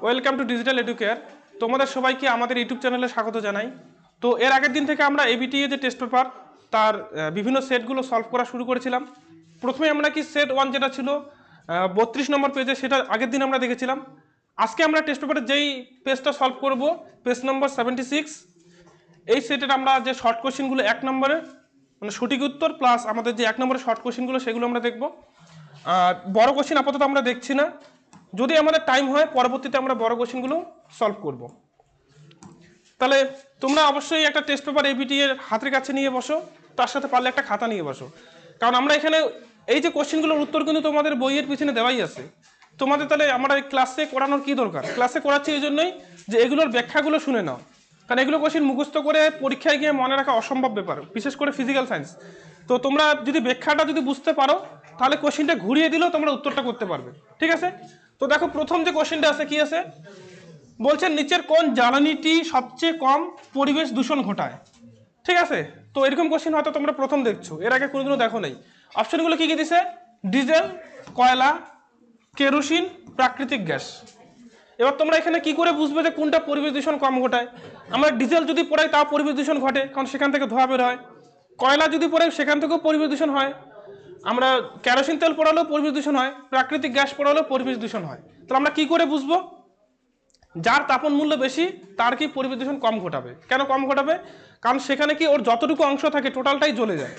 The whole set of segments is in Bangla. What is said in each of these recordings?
Welcome to digital educare. তোমাদের সবাইকে আমাদের ইউটিউব চ্যানেলে স্বাগত জানাই। তো এর আগের দিন থেকে আমরা এবিটিএ যে টেস্ট পেপার তার বিভিন্ন সেটগুলো সলভ করা শুরু করেছিলাম। প্রথমে আমরা কি সেট 1 যেটা ছিল 32 নম্বর পেজে, সেটা আগের দিন আমরা দেখেছিলাম। আজকে আমরা টেস্ট পেপারের যেই পেজটা সলভ করব, পেজ নম্বর 76, এই সেটের আমরা যে শর্ট কোশ্চেনগুলো 1 নম্বরে মানে সঠিক উত্তর প্লাস আমাদের যে 1 নম্বরের শর্ট কোশ্চেনগুলো সেগুলো আমরা দেখব। বড় কোশ্চেন আপাতত আমরা দেখছি না, যদি আমাদের টাইম হয় পরবর্তীতে আমরা বড় কোশ্চেনগুলো সলভ করব। তাহলে তোমরা অবশ্যই একটা টেস্ট পেপার এবিটি এর হাতের কাছে নিয়ে বসো, তার সাথে পারলে একটা খাতা নিয়ে বসো, কারণ আমরা এখানে এই যে কোশ্চেনগুলোর উত্তর কিন্তু তোমাদের বইয়ের পিছনে দেওয়াই আছে। তোমাদের তাহলে আমরা এই ক্লাসে করানোর কি দরকার? ক্লাসে করাচ্ছি এই জন্যই যে এগুলোর ব্যাখ্যাগুলো শুনে নাও, কারণ এগুলো কোশ্চেন মুখস্থ করে পরীক্ষায় গিয়ে মনে রাখা অসম্ভব ব্যাপার, বিশেষ করে ফিজিক্যাল সায়েন্স। তো তোমরা যদি ব্যাখ্যাটা যদি বুঝতে পারো তাহলে কোশ্চেনটা ঘুরিয়ে দিলেও তোমরা উত্তরটা করতে পারবে, ঠিক আছে? তো দেখো প্রথম যে কোশ্চেনটা আছে কি আছে, বলছেন নিচের কোন জ্বালানিটি সবচেয়ে কম পরিবেশ দূষণ ঘটায়? ঠিক আছে, তো এরকম কোশ্চেন হয়তো তোমরা প্রথম দেখছো, এর আগে কোনোদিনও দেখো নাই। অপশনগুলো কি কি দিছে? ডিজেল, কয়লা, কেরোসিন, প্রাকৃতিক গ্যাস। এবার তোমরা এখানে কি করে বুঝবে যে কোনটা পরিবেশ দূষণ কম ঘটায়? আমরা ডিজেল যদি পড়াই তাও পরিবেশ দূষণ ঘটে, কারণ সেখান থেকে ধোঁয়া বের হয়। কয়লা যদি পড়াই সেখান থেকেও পরিবেশ দূষণ হয়। আমরা কেরোসিন তেল পড়ালেও পরিবেশ দূষণ হয়, প্রাকৃতিক গ্যাস পড়ালেও পরিবেশ দূষণ হয়। তাহলে আমরা কি করে বুঝবো যার তাপন মূল্য বেশি তার কি পরিবেশ দূষণ কম ঘটাবে? কেন কম ঘটাবে? কারণ সেখানে কি ওর যতটুকু অংশ থাকে টোটালটাই জ্বলে যায়।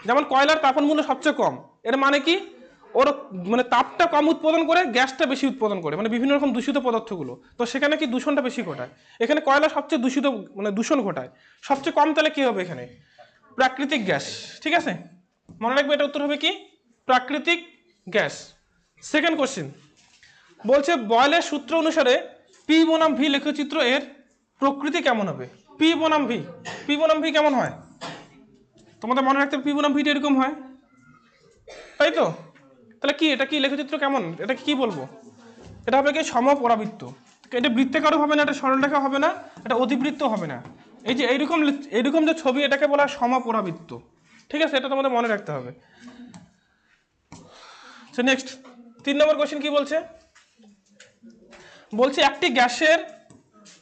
যেমন কয়লার তাপন মূল্য সবচেয়ে কম, এর মানে কি ওর মানে তাপটা কম উৎপাদন করে, গ্যাসটা বেশি উৎপাদন করে, মানে বিভিন্ন রকম দূষিত পদার্থগুলো, তো সেখানে কি দূষণটা বেশি ঘটায়। এখানে কয়লা সবচেয়ে দূষিত মানে দূষণ ঘটায় সবচেয়ে কম, তাহলে কি হবে এখানে? প্রাকৃতিক গ্যাস। ঠিক আছে, মনে রাখবে এটা উত্তর হবে কি? প্রাকৃতিক গ্যাস। সেকেন্ড কোশ্চেন বলছে বয়েলের সূত্র অনুসারে পি বনাম ভি লেখচিত্র এর প্রকৃতি কেমন হবে? পি বনাম ভি, পি বনাম ভি কেমন হয় তোমাদের মনে রাখতে? পি বনাম ভিটা এরকম হয়, তাই তো? তাহলে কি এটা কি লেখচিত্র কেমন? এটা কি বলবো? এটা হবে কি সমপরাবৃত্ত। এটা বৃত্তাকারও হবে না, এটা সরলরেখা হবে না, এটা অতিবৃত্ত হবে না। এই যে এইরকম এইরকম যে ছবি, এটাকে বলা হয় সমপরাবৃত্ত। ঠিক আছে, এটা তোমাদের মনে রাখতে হবে। নেক্সট 3 নম্বর কোশ্চেন কি বলছে? বলছে একটি গ্যাসের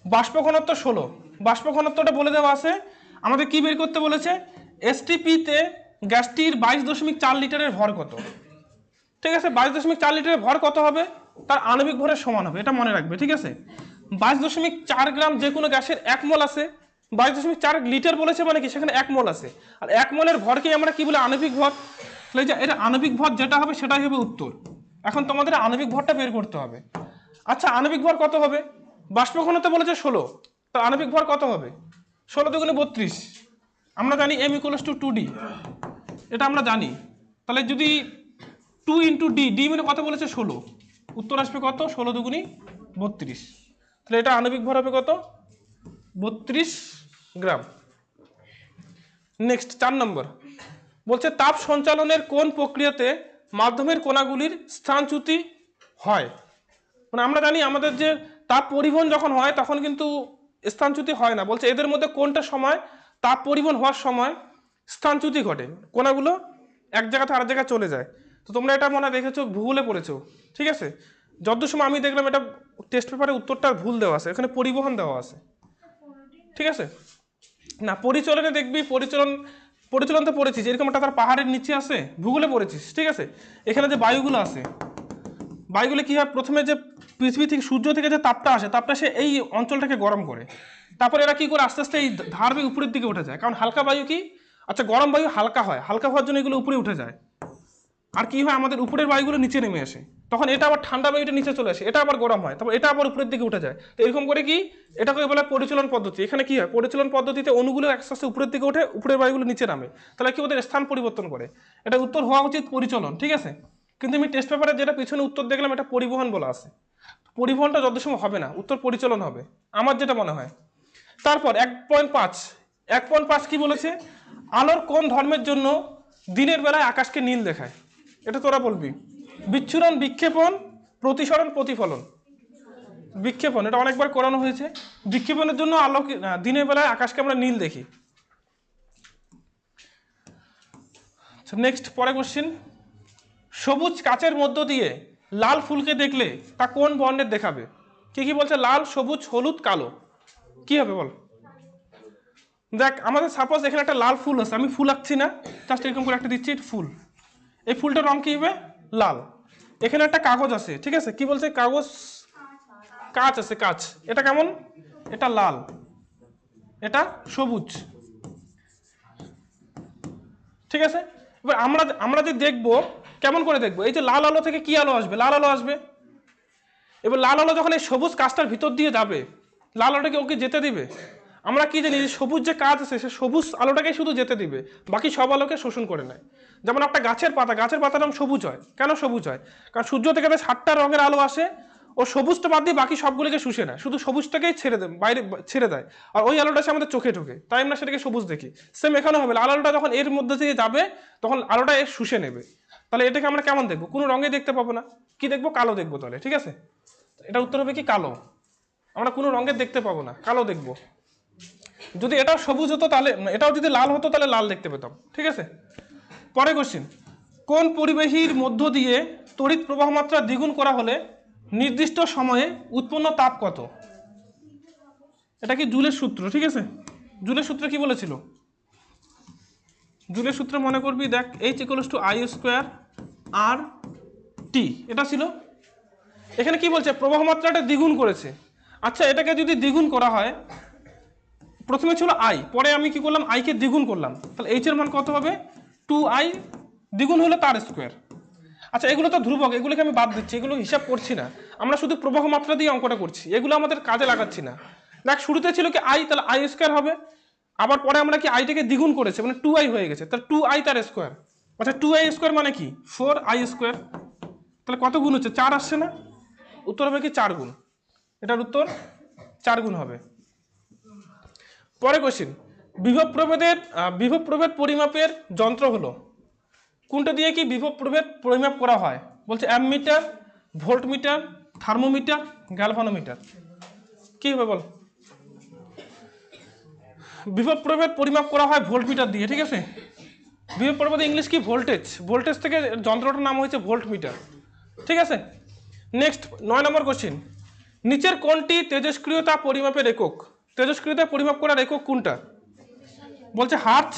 বাষ্প ঘনত্ব 16, বাষ্প ঘনত্বটা বলে দেওয়া আছে, আমাদের কি বের করতে বলেছে? এসটিপিতে গ্যাসটির 22.4 লিটারের ভর কত? ঠিক আছে, 22.4 লিটারের ভর কত হবে? তার আণবিক ভরের সমান হবে, এটা মনে রাখবে। ঠিক আছে, 22.4 গ্রাম যে কোনো গ্যাসের 1 মোল আছে, 22.4 লিটার বলেছে মানে কি সেখানে 1 মোল আছে, আর 1 মোলের ভরকে আমরা কি বলে? আণবিক ভর। তাহলে যে এটা আণবিক ভর যেটা হবে সেটাই হবে উত্তর। এখন তোমাদের আণবিক ভরটা বের করতে হবে। আচ্ছা, আণবিক ভর কত হবে? বাষ্প ঘনত্ব বলেছে 16, তো আণবিক ভর কত হবে? 16 দুগুণে 32, আমরা জানি m = 2d, এটা আমরা জানি। তাহলে যদি 2 × d, d মানে কত বলেছে? 16, উত্তর আসবে কত? 16 দুগুণি 32। তাহলে এটা আণবিক ভর হবে কত? 32 গ্রাম। নেক্সট 4 নম্বর বলছে তাপ সঞ্চালনের কোন প্রক্রিয়াতে মাধ্যমের কণাগুলির স্থানচ্যুতি হয়? মানে আমরা জানি আমাদের যে তাপ পরিবহন যখন হয় তখন কিন্তু স্থানচ্যুতি হয় না, বলছে এদের মধ্যে কোনটা সময় তাপ পরিবহন হওয়ার সময় স্থানচ্যুতি ঘটে, কণাগুলো এক জায়গা থেকে আরেক জায়গায় চলে যায়। তো তোমরা এটা মনে দেখেছো, ভূগোলে পড়েছো। ঠিক আছে, যত সময় আমি দেখলাম এটা টেস্ট পেপারে উত্তরটা ভুল দেওয়া আছে, এখানে পরিবহন দেওয়া আছে। ঠিক আছে, না পরিচালনে দেখবি, পরিচালন তো পড়েছিস, এরকম একটা তার পাহাড়ের নিচে আছে, ভূগোলে পড়েছিস। ঠিক আছে, এখানে যে বায়ুগুলো আছে, বায়ুগুলো কি হয়? প্রথমে যে পৃথিবী থেকে সূর্য থেকে যে তাপটা আসে, তাপটা সে এই অঞ্চলটাকে গরম করে, তারপরে এরা কি করে আস্তে আস্তে এই ধার বেয়ে উপরের দিকে উঠে যায়, কারণ হালকা বায়ু কি, আচ্ছা গরম বায়ু হালকা হয়, হালকা হওয়ার জন্য এগুলো উপরে উঠে যায়। আর কি হয়, আমাদের উপরের বায়ুগুলো নিচে নেমে আসে, তখন এটা আবার ঠান্ডা বায়ুটা নিচে চলে আসে, এটা আবার গরম হয়, তারপর এটা আবার উপরের দিকে উঠে যায়। তো এরকম করে কি এটাকে বলে পরিচালন পদ্ধতি। এখানে কি হয়, পরিচালন পদ্ধতিতে অণুগুলো আস্তে আস্তে উপরের দিকে ওঠে, উপরের বায়ুগুলো নিচে নামে, তাহলে কি ওদের স্থান পরিবর্তন করে। এটা উত্তর হওয়া উচিত পরিচালন। ঠিক আছে, কিন্তু আমি টেস্ট পেপারে যেটা পিছনে উত্তর দেখলাম এটা পরিবহন বলা আছে, পরিবহনটা যত সময় হবে না, উত্তর পরিচালন হবে আমার যেটা মনে হয়। তারপর 1.5 কি বলেছে? আলোর কোন ধর্মের জন্য দিনের বেলায় আকাশকে নীল দেখায়? এটা তোরা বলবি। বিচ্ছুরণ, বিক্ষেপণ, প্রতিসরণ, প্রতিফলন। বিক্ষেপণ, এটা অনেকবার করানো হয়েছে। বিক্ষেপণের জন্য আলো দিনের বেলায় আকাশকে আমরা নীল দেখি। নেক্সট পরে কোশ্চেন, সবুজ কাচের মধ্য দিয়ে লাল ফুলকে দেখলে তা কোন বর্ণের দেখাবে? কি কি বলছে? লাল, সবুজ, হলুদ, কালো। কি হবে বল? দেখ আমাদের সাপোজ এখানে একটা লাল ফুল আছে, আমি ফুল আঁকছি না, জাস্ট এরকম করে একটা দিচ্ছি, ফুল। এই ফুলটার রং কি হবে? লাল। এখানে একটা কাগজ আছে, ঠিক আছে, কি বলছে? কাগজ, কাঁচ আছে, কাঁচ। এটা কেমন? এটা লাল, এটা সবুজ, ঠিক আছে। এবার আমরা আমরা যে দেখবো, কেমন করে দেখবো? এই যে লাল আলো থেকে কি আলো আসবে? লাল আলো আসবে। এবার লাল আলো যখন এই সবুজ কাঁচটার ভিতর দিয়ে যাবে, লাল আলোটাকে ওকে যেতে দিবে? আমরা কি জানি, সবুজ যে কাঁচ আছে সে সবুজ আলোটাকে শুধু যেতে দিবে, বাকি সব আলোকে শোষণ করে নেয়। যেমন একটা গাছের পাতা, গাছের পাতার রং সবুজ হয়। কেন সবুজ হয়? কারণ সূর্য থেকে 7টা রঙের আলো আসে, ও সবুজটা বাদ দিয়ে বাকি সবগুলোকে শুষে নেয়, শুধু সবুজটাকেই ছেড়ে দেয়, বাইরে ছেড়ে দেয়। আর ওই আলোটা সে আমাদের চোখে ঢোকে, তাই আমরা সেটাকে সবুজ দেখি। সেম এখানে হবে, লাল আলোটা যখন এর মধ্যে দিয়ে যাবে তখন আলোটা এর শুষে নেবে। তাহলে এটাকে আমরা কেমন দেখবো? কোনো রঙে দেখতে পাবো না। কি দেখবো? কালো দেখবো তাহলে, ঠিক আছে। এটা উত্তর হবে কি? কালো। আমরা কোনো রঙের দেখতে পাবো না, কালো দেখবো। যদি এটাও সবুজ হতো তাহলে, এটাও যদি লাল হতো তাহলে লাল দেখতে পেতাম, ঠিক আছে। পরে কোশ্চেন, কোন পরিবাহীর মধ্য দিয়ে তড়িৎ প্রবাহ মাত্রা দ্বিগুণ করা হলে নির্দিষ্ট সময়ে উৎপন্ন তাপ কত? এটা কি জুলের সূত্র, ঠিক আছে। জুলের সূত্র কি বলেছিল? জুলের সূত্র মনে করবি, দেখ H=I²R T, এটা ছিল। এখানে কি বলছে? প্রবাহ মাত্রাটা দ্বিগুণ করেছে। আচ্ছা, এটাকে যদি দ্বিগুণ করা হয়, প্রথমে ছিল আই, পরে আমি কি করলাম? আই কে দ্বিগুণ করলাম, তাহলে এইচ এর মান কত হবে? 2I, দ্বিগুণ হলে তার স্কোয়ার। আচ্ছা, এগুলো তো ধ্রুবক, এগুলোকে আমি বাদ দিচ্ছি, এগুলো হিসাব করছি না, আমরা শুধু প্রবাহ মাত্রা দিয়ে অঙ্কটা করছি, এগুলো আমাদের কাজে লাগাচ্ছি না। দেখ শুরুতে ছিল কি আই, তাহলে আই স্কোয়ার হবে, আবার পরে আমরা কি আইটাকে দ্বিগুণ করেছে, মানে 2I হয়ে গেছে, তাহলে 2I তার স্কোয়ার। আচ্ছা, 2I স্কোয়ার মানে কি? 4I square. তাহলে কত গুণ হচ্ছে? 4 আসছে না? উত্তর হবে কি? 4 গুণ। এটার উত্তর 4 গুণ হবে। পরে কোশ্চেন, বিভব প্রভেদ পরিমাপের যন্ত্র হলো কোনটা দিয়ে কি বিভব প্রভেদ পরিমাপ করা হয়? বলছে অ্যামমিটার, ভোল্টমিটার, থার্মোমিটার, গ্যালভানোমিটার। কি হবে বল? বিভব প্রভেদ পরিমাপ করা হয় ভোল্টমিটার দিয়ে, ঠিক আছে। বিভব প্রভেদ ইংলিশ কি? ভোল্টেজ। ভোল্টেজ থেকে যন্ত্রটার নাম হয়েছে ভোল্টমিটার, ঠিক আছে। নেক্সট 9 নম্বর কোশ্চেন, নিচের কোনটি তেজস্ক্রিয়তা পরিমাপের একক? তেজস্ক্রিয়তা পরিমাপ করার একক কোনটা? বলছে hertz,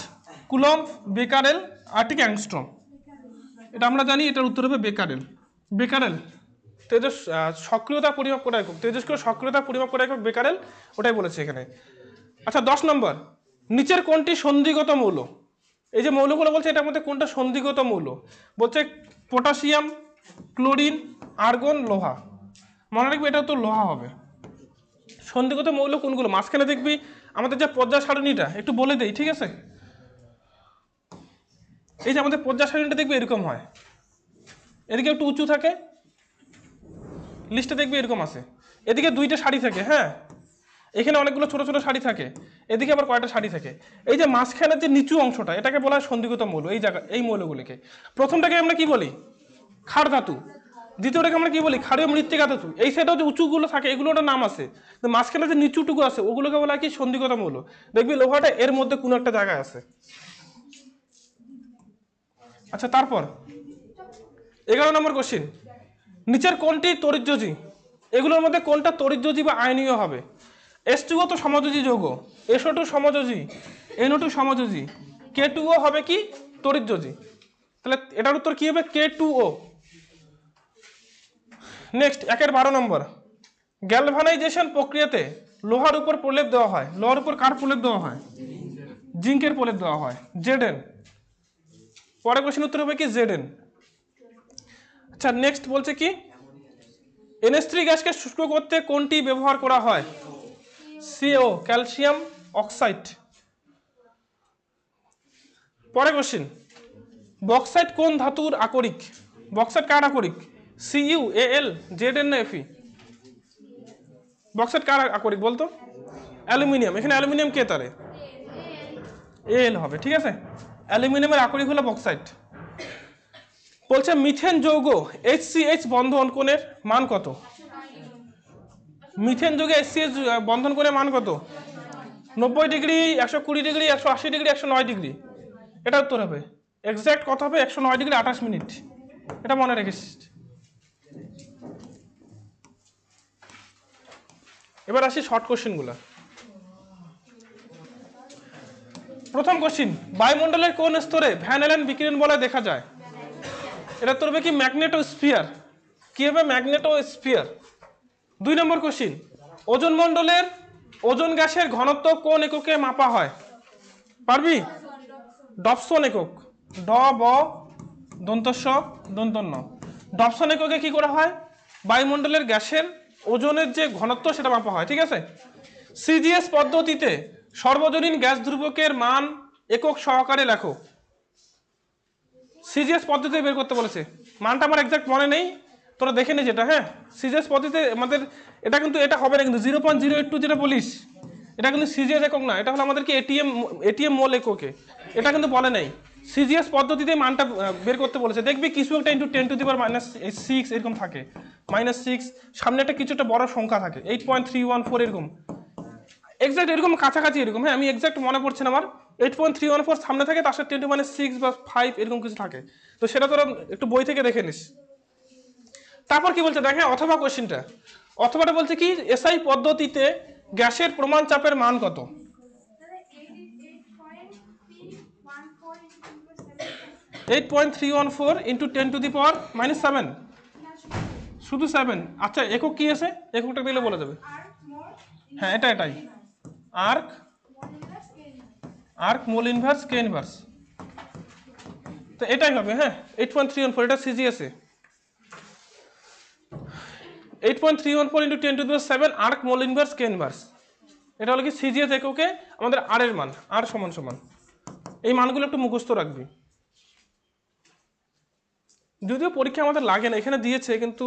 coulomb, Becquerel, Arctic angstrom. এটা আমরা জানি, এটার উত্তর হবে বেকারেল। বেকারেল সক্রিয়তা পরিমাপ করা একক, তেজস্ক্রিয় সক্রিয়তা পরিমাপ করা একক বেকারেল, ওটাই বলেছে এখানে। আচ্ছা 10 নম্বর, নিচের কোনটি সন্ধিগত মৌল? এই যে মৌলগুলো বলছে এটার মধ্যে কোনটা সন্ধিগত মৌল? বলছে পটাশিয়াম, ক্লোরিন, আর্গন, লোহা। মনে রাখবি এটা তো লোহা হবে। সন্ধিগত মৌল কোনগুলো? মাঝখানে দেখবি আমাদের যে পর্যায় সারণীটা, একটু বলে দেই, ঠিক আছে। এই যে আমাদের পর্যায় সারণীটা দেখবি এরকম হয়, এদিকে একটু উঁচু থাকে, লিস্টে দেখবি এরকম আছে, এদিকে 2টা সারি থাকে, হ্যাঁ, এখানে অনেকগুলো ছোট ছোট সারি থাকে, এদিকে আবার কয়টা সারি থাকে। এই যে মাঝখানের যে নিচু অংশটা, এটাকে বলা হয় সন্ধিগত মৌল। এই জায়গা, এই মৌলগুলিকে প্রথমটাকে আমরা কি বলি? ক্ষার ধাতু। দ্বিতীয়টাকে আমরা কি বলি? ক্ষারীয় মৃত্তিকা ধাতু। এই সাইডেও যে উঁচুগুলো থাকে এগুলোর নাম আছে, মাঝখানে যে নিচুটুকু আছে ওগুলোকে বলা হয় কি? সন্ধিগত মৌল। দেখবি লোহাটা এর মধ্যে কোনো একটা জায়গায় আছে। আচ্ছা, তারপর 11 নম্বর কোশ্চিন, নিচের কোনটি তড়িৎযোজী? এগুলোর মধ্যে কোনটা তড়িৎযোজী বা আয়নীয় হবে? H2O তো সমযোজী যৌগ, SO2 সমযোজী, NO2 সমযোজী, K2O হবে কি? তড়িৎযোজী। তাহলে এটার উত্তর কি হবে? K2O। নেক্সট 12 নম্বর, গ্যালভানাইজেশন প্রক্রিয়াতে লোহার উপর প্রলেপ দেওয়া হয়। লোহার উপর কার প্রলেপ দেওয়া হয়? জিঙ্কের প্রলেপ দেওয়া হয়, Zn। পরে কোশ্চেন উত্তর হবে কি? Zn। আচ্ছা নেক্সট বলছে কি? NH3 গ্যাসকে শুষ্ক করতে কোনটি ব্যবহার করা হয়? CO, calcium oxide. পরে কোশ্চেন, বক্সাইট কোন ধাতুর আকরিক? বক্সাইট কার আকরিক? Cu, Al, Zn না Fe? বক্সাইট কার আকরিক বলতো? অ্যালুমিনিয়াম। এখানে অ্যালুমিনিয়াম কে তারে? Al হবে, ঠিক আছে। অ্যালুমিনিয়ামের আকরিক হলো বক্সাইট। বলছে মিথেন যৌগ HCH বন্ধন কোণের মান কত? মিথেন যৌগে HCH বন্ধন কোণের মান কত? 90 ডিগ্রি, 120 ডিগ্রি, 180 ডিগ্রি, 109 ডিগ্রি। এটা উত্তর হবে, এক্সাক্ট কত হবে? 109 ডিগ্রি 28 মিনিট। এটা মনে রেখেছিস। এবার আসি শর্ট কোশ্চেনগুলো। প্রথম কোশ্চেন, বায়ুমণ্ডলের কোন স্তরে ভ্যান অ্যালেন বিকিরণ বলয় দেখা যায়? এটা তোর হবে কি ম্যাগনেটোস্ফিয়ার। কি হবে? ম্যাগনেটোস্ফিয়ার। 2 নম্বর কোশ্চেন, ওজোন মণ্ডলের ওজোন গ্যাসের ঘনত্ব কোন এককে মাপা হয়? পারবি? ডপসন একক। ড ব দন্তস্ব দন্তন্য। ডপসন এককে কি করা হয়? বায়ুমণ্ডলের গ্যাসের ওজনের যে ঘনত্ব সেটা মাপা হয়, ঠিক আছে? সিজিএস পদ্ধতিতে সর্বজনীন গ্যাস ধ্রুবকের মান একক সহকারে লেখো। সিজিএস পদ্ধতিতে বের করতে বলেছে, মানটা আমার এক্সাক্ট মনে নেই, তোরা দেখে নে যেটা। হ্যাঁ, সিজিএস পদ্ধতিতে আমাদের এটা কিন্তু এটা হবে না, কিন্তু 0.082 যেটা বলিস এটা কিন্তু সিজিএস একক না, এটা হলো আমাদেরকে এটিএম মোল এককে, এটা কিন্তু বলে নাই। সিজিএস পদ্ধতিতে মানটা বের করতে বলেছে। দেখবি কিছু একটা ইন্টু 10⁻⁶ এরকম থাকে, -6, সামনে একটা কিছু একটা বড় সংখ্যা থাকে, 8.314 এরকম, এক্সাক্ট এরকম কাছাকাছি এরকম। হ্যাঁ, আমি এক্সাক্ট মনে পড়ছে না আমার। 8.314 সামনে থাকে, তার সাথে 10⁻6 বা 5 এরকম কিছু থাকে, তো সেটা তোরা একটু বই থেকে দেখে নিস। তারপর কি বলছে দেখে অথবা কোশ্চেনটা, অথবাটা বলছে কি এসআই পদ্ধতিতে গ্যাসের প্রমাণ চাপের মান কত? 8.314 ইন্টু 10⁻⁻7, শুধু 7। আচ্ছা, একক কি আছে? এককটা দিলে বলে যাবে। হ্যাঁ, এটাই erg mole inverse K inverse, তো এটাই হবে। হ্যাঁ, 8.314 এটা সিজিএস এ 8.314 into 10⁻⁷ erg mole inverse K inverse, এটা হলো কি সিজিএস এককে আমাদের আর এর মান, আর সমান সমান। এই মানগুলো একটু মুখস্থ রাখবি, যদিও পরীক্ষা আমাদের লাগে না, এখানে দিয়েছে কিন্তু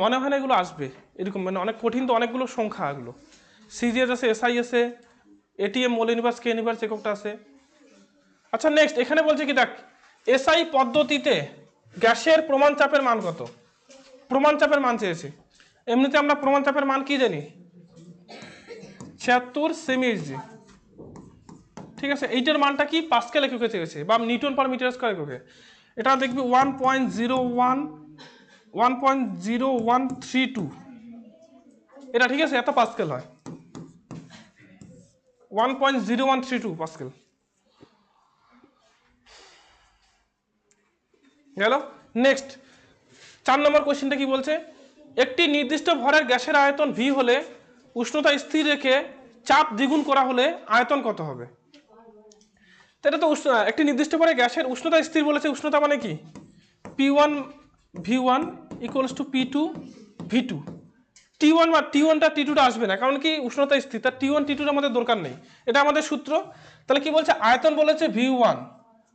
মনে হয় না এগুলো আসবে এরকম, মানে অনেক কঠিন তো, অনেকগুলো সংখ্যা এগুলো। সিজিএস আছে, এসআই আছে, ATM mole inverse K inverse এককটা আছে। আচ্ছা নেক্সট, এখানে বলছে কি দেখ, এসআই পদ্ধতিতে গ্যাসের প্রমাণ চাপের মান কত? প্রমাণ চাপের মান চেয়েছে। এমনিতে আমরা প্রমাণ চাপের মান কি জানি? 76 সেমি-এইচজি, ঠিক আছে? এইটার মানটা কি পাস্কেল এককে চেয়েছে বা নিউটন পার মিটার স্কয়ার এককে। এটা দেখবি 1.0132, এটা ঠিক আছে, এত পাস্কেল হয়, 1.0132 পাস্কেল গেল। নেক্সট 4 নম্বর কোশ্চেনটা কি বলছে, একটি নির্দিষ্ট ভরের গ্যাসের আয়তন ভি হলে উষ্ণতা স্থির রেখে চাপ দ্বিগুণ করা হলে আয়তন কত হবে? এটা তো একটি নির্দিষ্ট ভরে গ্যাসের উষ্ণতা স্থির বলেছে, উষ্ণতা মানে কি P1 V1 equals to P2 V2। T1 বা T1টা T2টা আসবে না, কারণ কি উষ্ণতা স্থির, তার T1 T2 আমাদের দরকার নেই, এটা আমাদের সূত্র। তাহলে কি বলছে, আয়তন বলেছে V1,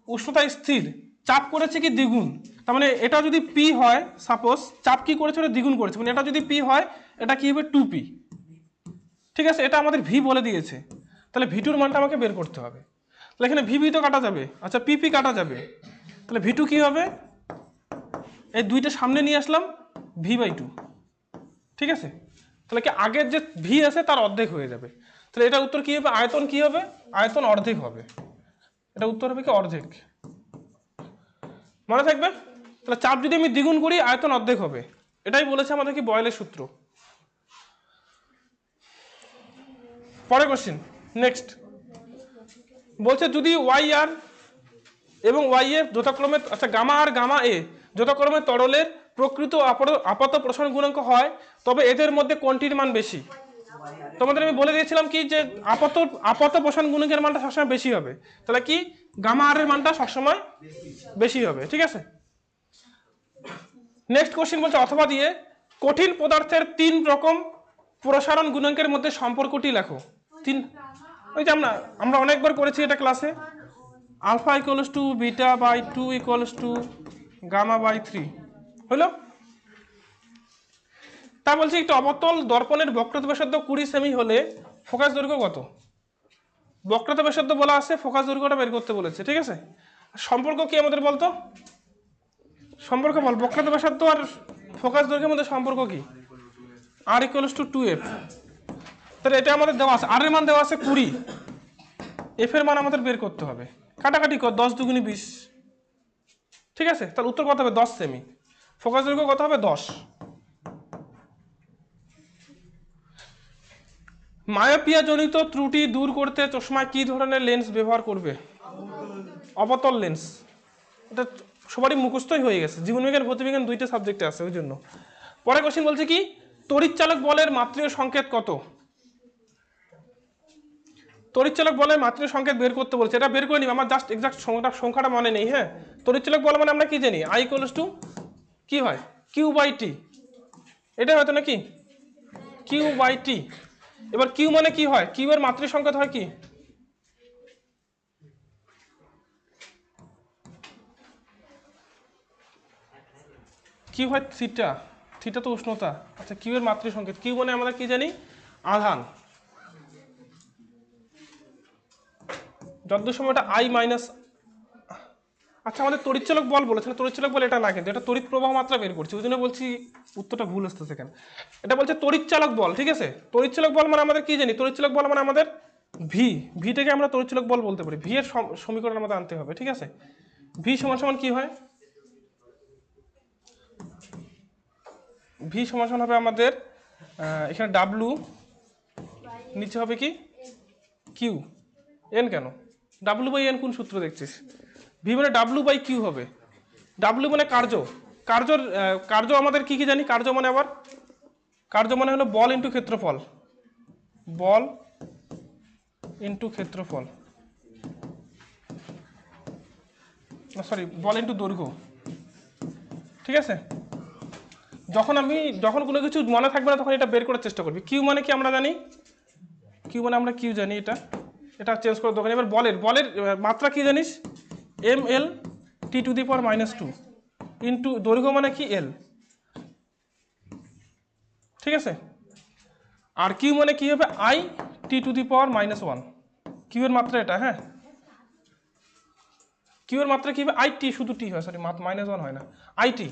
উষ্ণতা স্থির, চাপ করেছে কি দ্বিগুণ, তার মানে এটা যদি P হয়, সাপোজ চাপ কি করেছে ওটা দ্বিগুণ করেছে, মানে এটা যদি P হয় এটা কি হবে 2P, ঠিক আছে? এটা আমাদের V বলে দিয়েছে, তাহলে V2 এর মানটা আমাকে বের করতে হবে। তাহলে এখানে VV তো কাটা যাবে, আচ্ছা PP কাটা যাবে, তাহলে V2 কি হবে? এই দুইটা সামনে নিয়ে আসলাম, V/2, ঠিক আছে? তাহলে কি আগের যে V আছে তার অর্ধেক হয়ে যাবে, তাহলে এটা উত্তর কি হবে? আয়তন কি হবে? আয়তন অর্ধেক হবে, এটা উত্তর হবে কি অর্ধেক, মনে থাকবে। তাহলে চাপ যদি আমি দ্বিগুণ করি আয়তন অর্ধেক হবে, এটাই বলেছে আমাদের কি বয়েলের সূত্র। পরের কোশ্চেন, নেক্সট বলছে যদি YR এবং YF যথাক্রমে, আচ্ছা গামা আর গামা এ যথাক্রমে তরলের প্রকৃত আপাত প্রসারণ গুণাঙ্ক হয়, তবে এদের মধ্যে কোনটির মান বেশি? তোমাদের আমি বলে দিয়েছিলাম কি যে আপাত প্রসারণ গুণাঙ্কের মানটা সবসময় বেশি হবে, তাহলে কি গামা আর এর মানটা সবসময় বেশি হবে, ঠিক আছে? নেক্সট কোশ্চেন বলছে অথবা দিয়ে কঠিন পদার্থের 3 রকম প্রসারণ গুণাঙ্কের মধ্যে সম্পর্কটি লেখো। ওই যে আমরা অনেকবার করেছি এটা ক্লাসে, alpha equals to beta by 2 equals to gamma by 3 হলো। তা বলছি একটু অবতল দর্পণের বক্রতা ব্যাসার্ধ 20 সেমি হলে ফোকাস দৈর্ঘ্য কত? বক্রতা ব্যাসার্ধ বলা আছে, ফোকাস দৈর্ঘ্যটা বের করতে বলেছে, ঠিক আছে? সম্পর্ক কি আমাদের বলতো, সম্পর্ক বল, বক্রতা ব্যাসার্ধ আর ফোকাস দৈর্ঘ্যের মধ্যে সম্পর্ক কি? আর ইকুয়ালস টু 2f। তাহলে এটা আমাদের দেওয়া আছে, আর এর মান দেওয়া আছে 20, এফ এর মান আমাদের বের করতে হবে, কাটাকাটি কর, 10 দুগুণে 20, ঠিক আছে? তাহলে উত্তর কত হবে? 10 সেমি। ফোকাস দৈর্ঘ্য কত হবে? 10। মায়োপিয়া জনিত ত্রুটি দূর করতে চশমায় কি ধরনের লেন্স ব্যবহার করবে? অবতল লেন্স। এটা সবারই মুখস্থই হয়ে গেছে, জীবনবিজ্ঞান ভৌতবিজ্ঞান দুইটা সাবজেক্টে আছে ওই জন্য। পরে কোশ্চেন বলছে কি তড়িৎচালক বলের মাত্রীয় সংকেত কত? তড়িৎচালক বলের মাত্রীয় সংকেত বের করতে বলছে, এটা বের করে নিব, আমার জাস্ট এক্সাক্ট সংখ্যাটা মনে নেই। হ্যাঁ, তড়িৎচালক বল মানে আমরা কি জানি, আই ইকুয়ালস টু কি হয় কিউ বাই টি, এটা হয়তো নাকি কিউ বাই টি। এবার কিউ মানে কি হয়, কিউ এর মাত্রীয় সংকেত হয় কি, কিউ হয় থিটা, থিটা তো উষ্ণতা। আচ্ছা কিউ এর মাত্রীয় সংকেত, কিউ মানে আমরা কি জানি আধান, যত সময়টা আই মাইনাস। আচ্ছা আমাদের তড়িৎচালক বল বলেছে না, তড়িৎচালক বল এটা না, কিন্তু এটা তড়িৎ প্রবাহ মাত্রা বের করছি, ওই জন্য বলছি উত্তরটা ভুল আসতে সেখানে। এটা বলছে তড়িৎচালক বল, ঠিক আছে। তড়িৎচালক বল মানে আমাদের কি জানি, তড়িৎচালক বল মানে আমাদের ভি, ভিটাকে আমরা তড়িৎচালক বল বলতে পারি। ভি এর সমীকরণ আমাদের আনতে হবে, ঠিক আছে। ভি সমান সমান কি হয়, ভি সমান সমান হবে আমাদের এখানে ডাব্লু, নিচে হবে কি কিউ, এন কেন, ডাব্লু বাই এন কোন সূত্র দেখছিস, ভি মানে ডাব্লু বাই কিউ হবে। ডাব্লু মানে কার্য, কার্য আমাদের কি কি জানি, কার্য মানে আবার কার্য মানে হলো বল ইন্টু ক্ষেত্রফল, বল ইন্টু ক্ষেত্রফল, সরি বল ইন্টু দৈর্ঘ্য, ঠিক আছে। যখন কোনো কিছু মনে থাকবে না তখন এটা বের করার চেষ্টা করবি। কিউ মানে কি আমরা জানি, কিউ মানে আমরা কিউ জানি, এটা চেঞ্জ করে দোকানে। এবার বলের মাত্রা কি জানিস, M L T to the power -2 into দৈর্ঘ্য মানে কি এল, ঠিক আছে। আর কিউ মানে কি হবে I T to the power -1, Q এর মাত্রা এটা। হ্যাঁ, কিউ এর মাত্রা কি হবে আই টি, শুধু টি হয়, সরি -1 হয় না, আই টি।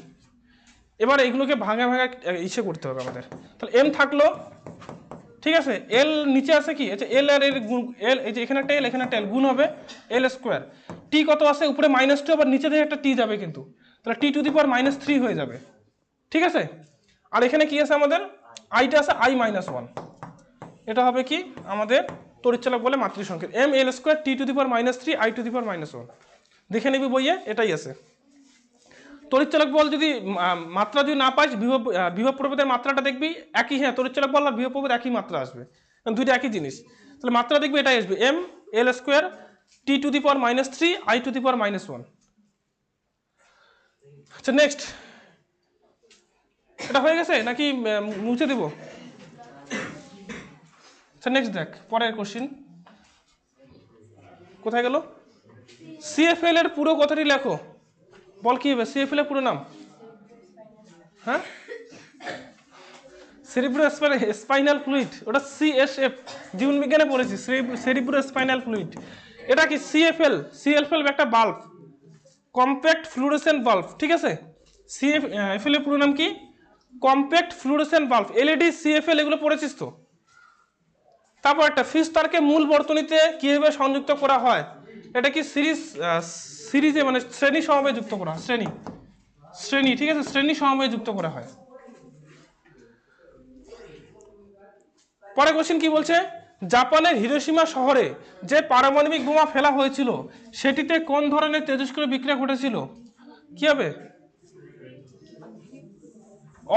এবার এগুলোকে ভাঙা ভাঙা ইসে করতে হবে আমাদের। তাহলে এম থাকলো, ঠিক আছে, এল নিচে আছে কি, আচ্ছা এল আর এর গুণ, এল এই যে এখানে একটা এল এখানে একটা এল, গুণ হবে এল স্কোয়ার। টি কত আছে উপরে -2, আবার নিচে থেকে একটা টি যাবে কিন্তু, তাহলে টি টু দি পাওয়ার -3 হয়ে যাবে, ঠিক আছে। আর এখানে কি আছে আমাদের, আইটা আছে আই -1, এটা হবে কি আমাদের তড়িৎচালক বলে মাতৃ সংকেত, M L square T to the power -3 I to the power -1। দেখে নিবি বইয়ে, এটাই আছে। তড়িৎচালক বল যদি মাত্রা যদি না পাইস, বিভব প্রভেদের মাত্রাটা দেখবি একই। হ্যাঁ, তড়িৎচালক বল আর বিভব প্রভেদ একই মাত্রা আসবে, দুইটা একই জিনিস। তাহলে মাত্রা দেখবি এটাই আসবে, M L square T to the power -3 I to the power -1। আচ্ছা নেক্সট, এটা হয়ে গেছে নাকি মুছে দেব? আচ্ছা নেক্সট দেখ পরের কোশ্চিন, কোথায় গেল, সিএফএল এর পুরো কথাটি লেখো। বল কি হবে সিএফএল এর পুরো নাম? হ্যাঁ, সেরিব্রোস্পাইনাল ফ্লুইড, ওটা সিএসএফ, জীবন বিজ্ঞানে পড়েছি, সেরিব্রোস্পাইনাল ফ্লুইড। এটা কি সিএফএল, সিএফএল একটা বাল্ব, কম্প্যাক্ট ফ্লুরোসেন্ট বাল্ব, ঠিক আছে। সিএফএল এর পুরো নাম কি, compact fluorescent bulb, LED CFL, এগুলো পড়েছিস তো। তারপর একটা ফিস তারকে মূল বর্তনীতে কিভাবে সংযুক্ত করা হয়, এটা কি সিরিজে মানে শ্রেণী সমবায়ে যুক্ত করা হয়, শ্রেণী, ঠিক আছে, শ্রেণী সমবায়ে যুক্ত করা হয়। পরে কোশ্চেন কি বলছে, জাপানের হিরোশিমা শহরে যে পারমাণবিক বোমা ফেলা হয়েছিল সেটিতে কোন ধরনের তেজস্ক্রিয় বিক্রিয়া ঘটেছিল? কি হবে,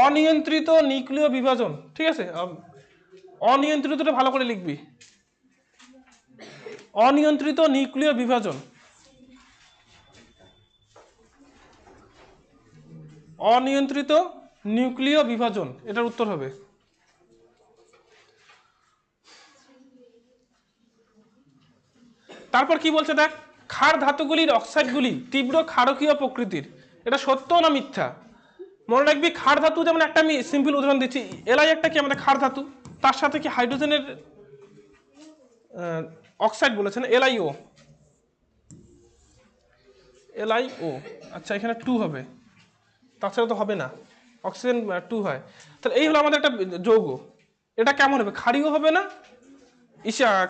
অনিয়ন্ত্রিত নিউক্লিয় বিভাজন, ঠিক আছে। অনিয়ন্ত্রিতটা ভালো করে লিখবি, অনিয়ন্ত্রিত নিউক্লিয় বিভাজন, অনিয়ন্ত্রিত নিউক্লিয় বিভাজন, এটার উত্তর হবে। তারপর কি বলছে দেখ, ক্ষার ধাতুগুলির অক্সাইডগুলি তীব্র ক্ষারকীয় প্রকৃতির, এটা সত্য না মিথ্যা? মনে রাখবি ক্ষার ধাতু, যেমন একটা আমি সিম্পল উদাহরণ দিচ্ছি, এলআই একটা কি আমাদের ক্ষার ধাতু, তার সাথে কি হাইড্রোজেনের অক্সাইড বলেছেন এলআইও, এলআইও, আচ্ছা এখানে 2 হবে, তাছাড়া তো হবে না, অক্সিজেন 2 হয়। তাহলে এই হলো আমাদের একটা যৌগ, এটা কেমন হবে, ক্ষারীয় হবে না,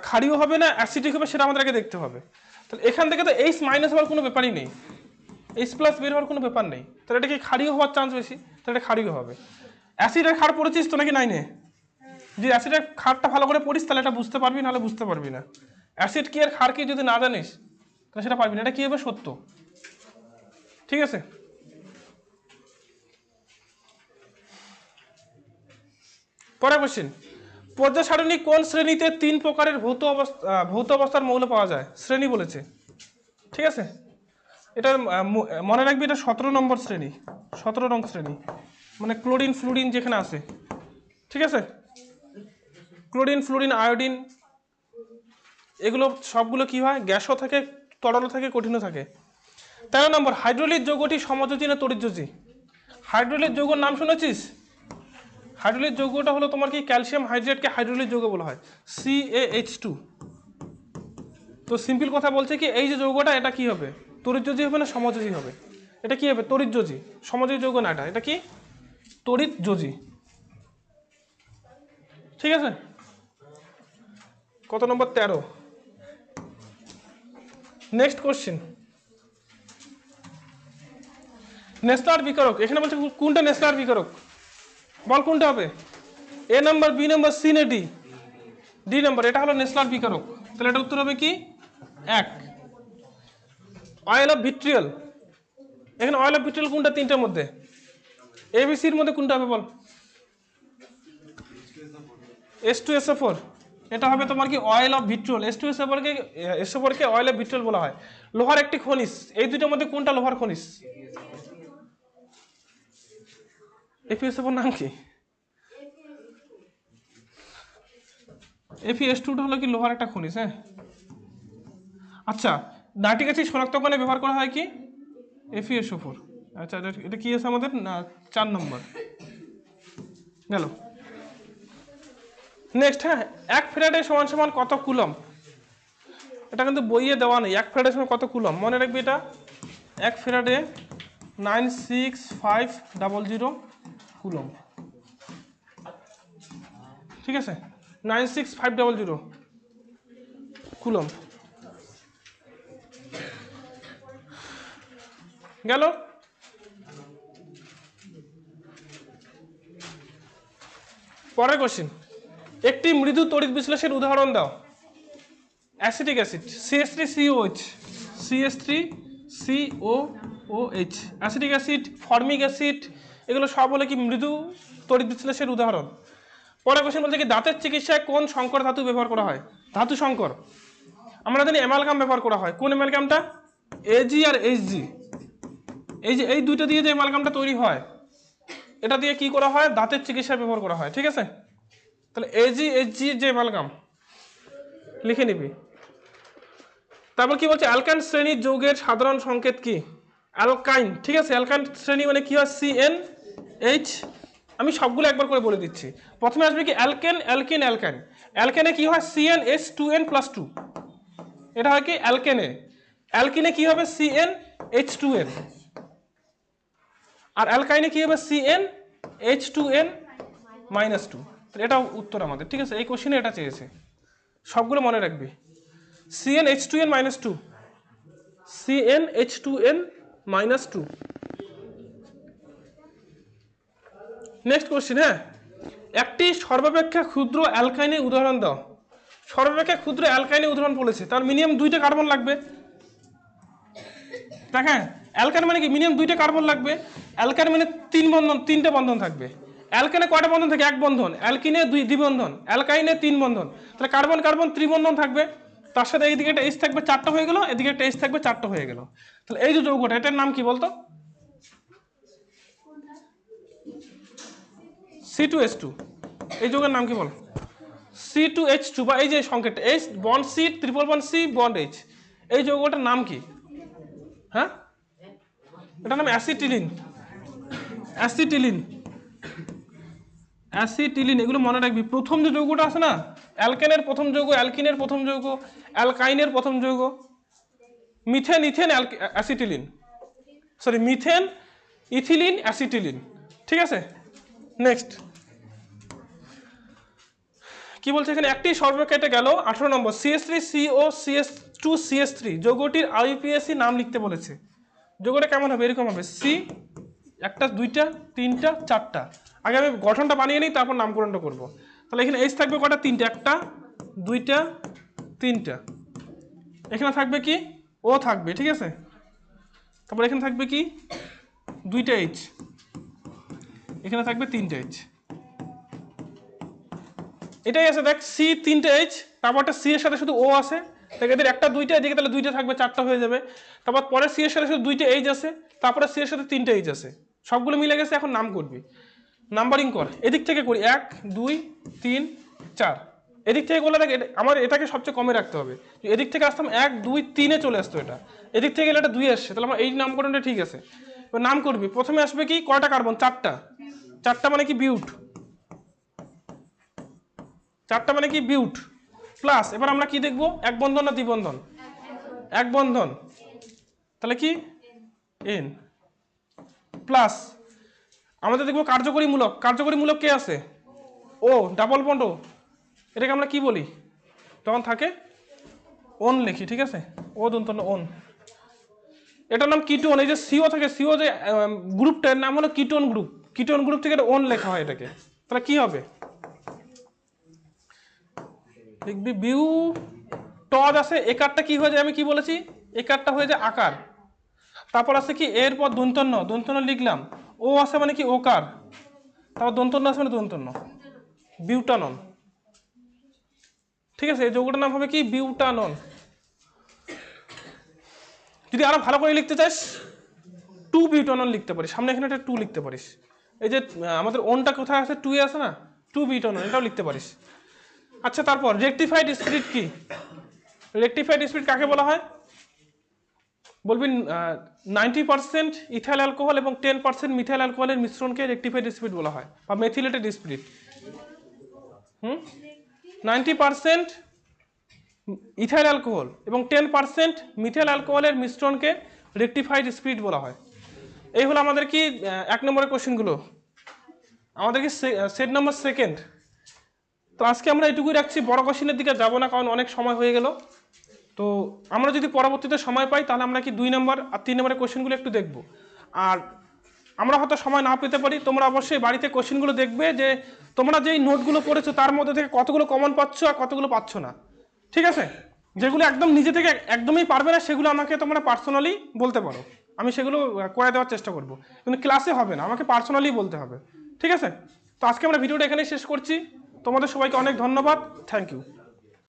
ক্ষারীয় হবে না অ্যাসিডিক হবে, সেটা আমাদের আগে দেখতে হবে। তাহলে এখান থেকে তো এইচ মাইনাস হওয়ার কোনো ব্যাপারই নেই, এইচ প্লাস বের হওয়ার কোনো ব্যাপার নেই, তাহলে এটা কি ক্ষারীয় হওয়ার চান্স বেশি, তাহলে এটা ক্ষারীয় হবে। অ্যাসিড আর ক্ষার পড়েছিস তো নাকি 9-এ? যে অ্যাসিডের ক্ষারটা ভালো করে পড়িস তাহলে এটা বুঝতে পারবি, নাহলে বুঝতে পারবি না। অ্যাসিড কি এর ক্ষার কি যদি না জানিস তাহলে সেটা পারবি না। এটা কি হবে? সত্য। ঠিক আছে, পরের কোশ্চেন, পর্যায় সারণী কোন শ্রেণীতে 3 প্রকারের ভৌত অবস্থার মৌল পাওয়া যায়? শ্রেণী বলেছে। ঠিক আছে, এটা মনে রাখবি, এটা 17 নম্বর শ্রেণী, 17 নং শ্রেণী, মানে ক্লোরিন ফ্লুরিন যেখানে আছে। ঠিক আছে, ক্লোরিন ফ্লুরিন আয়োডিন এগুলো সবগুলো কি হয়? গ্যাসও থাকে, তরলও থাকে, কঠিনও থাকে। 13 নম্বর, হাইড্রোলিক যৌগটি সমযোজী না তড়িৎযোজী? হাইড্রোলিক যৌগের নাম শুনেছিস? হাইড্রোলিক যৌগটা হলো তোমার কি ক্যালসিয়াম হাইড্রেটকে হাইড্রোলিক যৌগ বলা হয়, CaH2। তো সিম্পল কথা বলছে কি, এই যে যৌগটা এটা কি হবে? তড়িৎযোজী হবে না সমযোজী হবে? এটা কি হবে? তড়িৎযোজী। সমযোজী যৌগ না, এটা কি? তড়িৎযোজী। ঠিক আছে, কত নম্বর? 13। নেক্সট কোশ্চেন, নেসলার বিকারক। এখানে বলছে কোনটা নেসলার বিকারক, বল কোনটা হবে? A number, B number, C না ডি? D number. এটা হলো নেসলার বিকারক। তাহলে এটা উত্তর হবে কি? 1। Oil of vitriol. এখানে অয়েল অফ ভিট্রিয়াল কোনটা? তিনটার মধ্যে ABCর মধ্যে কোনটা হবে বল? H2SO4। এটা হবে তোমার কি? Oil of vitriol. H2SO4 K oil of vitriol বলা হয়। লোহার একটি খনিজ, এই দুইটার মধ্যে কোনটা লোহার খনিজ? FeSO4 নাম কি? Fe2 হলো কি লোহার একটা খনিজ। হ্যাঁ, আচ্ছা, নাইট্রিক অ্যাসিড শনাক্তকরণে ব্যবহার করা হয় কি? FeSO4। আচ্ছা, এটা কি আছে আমাদের? না, 4 নম্বর গেল। নেক্সট, হ্যাঁ, 1 ফ্যারাডে সমান সমান কত কুলম্ব? এটা কিন্তু বইয়ে দেওয়া নেই। 1 ফ্যারাডে সমান কত কুলম্ব? মনে রাখবি এটা 1 ফ্যারাডে 96500 কুলম্ব। ঠিক আছে, 96500 কুলম্ব গেল। পরের কোশ্চেন, একটি মৃদু তড়িৎ বিশ্লেষণের উদাহরণ দাও। Acetic acid CH3COH, CH3COOH, acetic acid, formic acid, এগুলো সব হলো কি মৃদু তড়িৎ বিশ্লেষণের উদাহরণ। পরের কোশ্চেন বলছে কি, দাঁতের চিকিৎসায় কোন সংকর ধাতু ব্যবহার করা হয়? ধাতু সংকর আমরা জানি অ্যামালগাম ব্যবহার করা হয়। কোন অ্যামালগামটা? AG আর HG। এই দুইটা দিয়ে যে অ্যামালগামটা তৈরি হয়, এটা দিয়ে কি করা হয়? দাঁতের চিকিৎসায় ব্যবহার করা হয়। ঠিক আছে, তাহলে AG HG যে অ্যামালগাম লিখে নিবি। তারপর কি বলছে? অ্যালকাইন শ্রেণীর যৌগের সাধারণ সংকেত কি? অ্যালকাইন। ঠিক আছে, অ্যালকাইন শ্রেণী মানে কি হয়? CnH। আমি সবগুলো একবার করে বলে দিচ্ছি। প্রথমে আসবে কি? Alkane, alkyne, অ্যালকাইন। অ্যালকেনে কি হয়? CnH2n+2। এটা হয় কি? অ্যালকেনে। অ্যালকিনে কি হবে? CnH2n। আর অ্যালকাইনে কি হবে? CnH2n-2। এটা উত্তর আমাদের। ঠিক আছে, এই কোশ্চেনে এটা চেয়েছে, সবগুলো মনে রাখবি। CnH2n-2, CnH2n-2। নেক্সট কোশ্চেন, হ্যাঁ, একটি সর্বাপেক্ষা ক্ষুদ্র অ্যালকাইনের উদাহরণ দাও। সর্বাপেক্ষা ক্ষুদ্র অ্যালকাইনের উদাহরণ বলেছে, তার মিনিমাম 2টা কার্বন লাগবে। দেখেন, অ্যালকাইন মানে কি? মিনিমাম 2টা কার্বন লাগবে। অ্যালকাইন মানে 3টে বন্ধন থাকবে। অ্যালকাইনে কয়টা বন্ধন থাকে? 1 বন্ধন। অ্যালকিনে 2 দ্বিবন্ধন। অ্যালকাইনে 3 বন্ধন। তাহলে কার্বন কার্বন ত্রিবন্ধন থাকবে। তার সাথে এইদিকে একটা H থাকবে, 4টা হয়ে গেল। এদিকে একটা H থাকবে, 4টা হয়ে গেল। তাহলে এই যে যৌগটা, এটার নাম কি বলতো? C2H2। এই যৌগের নাম কি বল? C2H2, বা এই যে সংকেতটা H bond C, triple bond C, bond H, এই যৌগটার নাম কি? হ্যাঁ, এটার নাম অ্যাসিটিলিন। অ্যাসিটিলিন, অ্যাসিটিলিন, এগুলো মনে রাখবি। প্রথম যে যৌগটা আছে না, অ্যালকেনের প্রথম যৌগ, অ্যালকিনের প্রথম যৌগ, অ্যালকাইনের প্রথম যৌগ, methane, ethane, acetylene, sorry methane, ethylene, acetylene. ঠিক আছে, নেক্সট কি বলছে এখানে? একটি সর্বাপেক্ষা, এটা গেল 18 নম্বর। CH3COCH2CH3 যৌগটির IUPAC নাম লিখতে বলেছে। যৌগটা কেমন হবে? এরকম হবে, C, 1টা 2টা 3টা 4টা। আগে আমি গঠনটা বানিয়ে নিই, তারপর নামকরণটা করব। তাহলে এখানে এইচ থাকবে কটা? তিনটে, একটা দুইটা তিনটা। এখানে থাকবে কি? ও থাকবে, ঠিক আছে। তারপর এখানে থাকবে কি? দুইটা এইচ, এখানে থাকবে তিনটে এইচ। এটাই আছে, দেখ সি তিনটে এইচ, তারপরটা সি এর সাথে শুধু ও আছে, দেখ এদের একটা দুইটা, এদিকে তাহলে দুইটা থাকবে, চারটা হয়ে যাবে। তারপর পরে সি এর সাথে শুধু দুইটা এইচ আছে, তারপরে সি এর সাথে তিনটে এইচ আছে, সবগুলো মিলে গেছে। এখন নাম করবি, নাম্বারিং কর, এদিক থেকে করি 1 2 3 4। এদিক থেকে করলে দেখ আমার এটাকে সবচেয়ে কমে রাখতে হবে। এদিক থেকে আসতাম 1 2 3-এ চলে আসতো, এটা এদিক থেকে গেলে এটা 2 আসছে, তাহলে আমার এই নামকরণটা ঠিক আছে। এবার নাম করবি, প্রথমে আসবে কি? কয়টা কার্বন? চারটা। চারটা মানে কি? বিউট। চারটা মানে কি? বিউট। প্লাস এবার আমরা কি দেখবো? এক বন্ধন না দ্বিবন্ধন? এক বন্ধন, তাহলে কি? এন। প্লাস আমাদের দেখবো কার্যকরী মূলক। কার্যকরী মূলক কে আছে? ও, ডাবল বন্ড ও। এটাকে আমরা কি বলি তখন থাকে? ওন লিখি, ঠিক আছে। ও দন্তন্য ওন। এটার নাম কিটোন। এই যে সিও থাকে, সিও যে গ্রুপটার নাম হলো কিটোন গ্রুপ। কিটোন গ্রুপ থেকে ওন লেখা হয় এটাকে। তাহলে কি হবে? লিখবি বিউ টজ আছে, একারটা কি হয়ে যায়? আমি কি বলেছি? একারটা হয়ে যায় আকার। তারপর আছে কি? এরপর দন্তন্য, দন্তন্য লিখলাম। ও আছে মানে কি? ওকার। তারপর দন্তন্য আছে মানে দন্তন্য, বিউটানন, ঠিক আছে। এই যৌগটার নাম হবে কি? বিউটানন। যদি আরো ভালো করে লিখতে চাস, 2 বিউটানন লিখতে পারিস, সামনে এখানে একটা 2 লিখতে পারিস। এই যে আমাদের ওনটা কোথায় আছে? 2 এ আছে না? 2 বিউটানন, এটাও লিখতে পারিস। আচ্ছা, তারপর রেকটিফাইড স্পিরিট কি? রেকটিফাইড স্পিরিট কাকে বলা হয়? বলবি 90% ইথাইল অ্যালকোহল এবং 10% মিথাইল অ্যালকোহলের মিশ্রণকে রেকটিফাইড স্পিরিট বলা হয়, বা মেথিলেটেড স্পিরিট। 90% ইথাইল অ্যালকোহল এবং 10% মিথাইল অ্যালকোহলের মিশ্রণকে রেকটিফাইড স্পিরিট বলা হয়। এই হলো আমাদের কি 1 নম্বরের কোশ্চেনগুলো, আমাদের কি সেট নাম্বার সেকেন্ড। তো আজকে আমরা এটুকুই রাখছি, বড় কোশ্চেনের দিকে যাব না, কারণ অনেক সময় হয়ে গেল। তো আমরা যদি পরবর্তীতে সময় পাই, তাহলে আমরা কি 2 নম্বর আর 3 নম্বরের কোশ্চেনগুলো একটু দেখব। আর আমরা হয়তো সময় না পেতে পারি, তোমরা অবশ্যই বাড়িতে কোশ্চেনগুলো দেখবে, যে তোমরা যেই নোটগুলো পড়েছো তার মধ্যে থেকে কতগুলো কমন পাচ্ছ আর কতগুলো পাচ্ছ না, ঠিক আছে। যেগুলো একদম নিজে থেকে একদমই পারবে না, সেগুলো আমাকে তোমরা পার্সোনালি বলতে পারো, আমি সেগুলো করে দেওয়ার চেষ্টা করব। কিন্তু ক্লাসে হবে না, আমাকে পার্সোনালি বলতে হবে, ঠিক আছে। তো আজকে আমরা ভিডিওটা এখানেই শেষ করছি। তোমাদের সবাইকে অনেক ধন্যবাদ, থ্যাংক ইউ।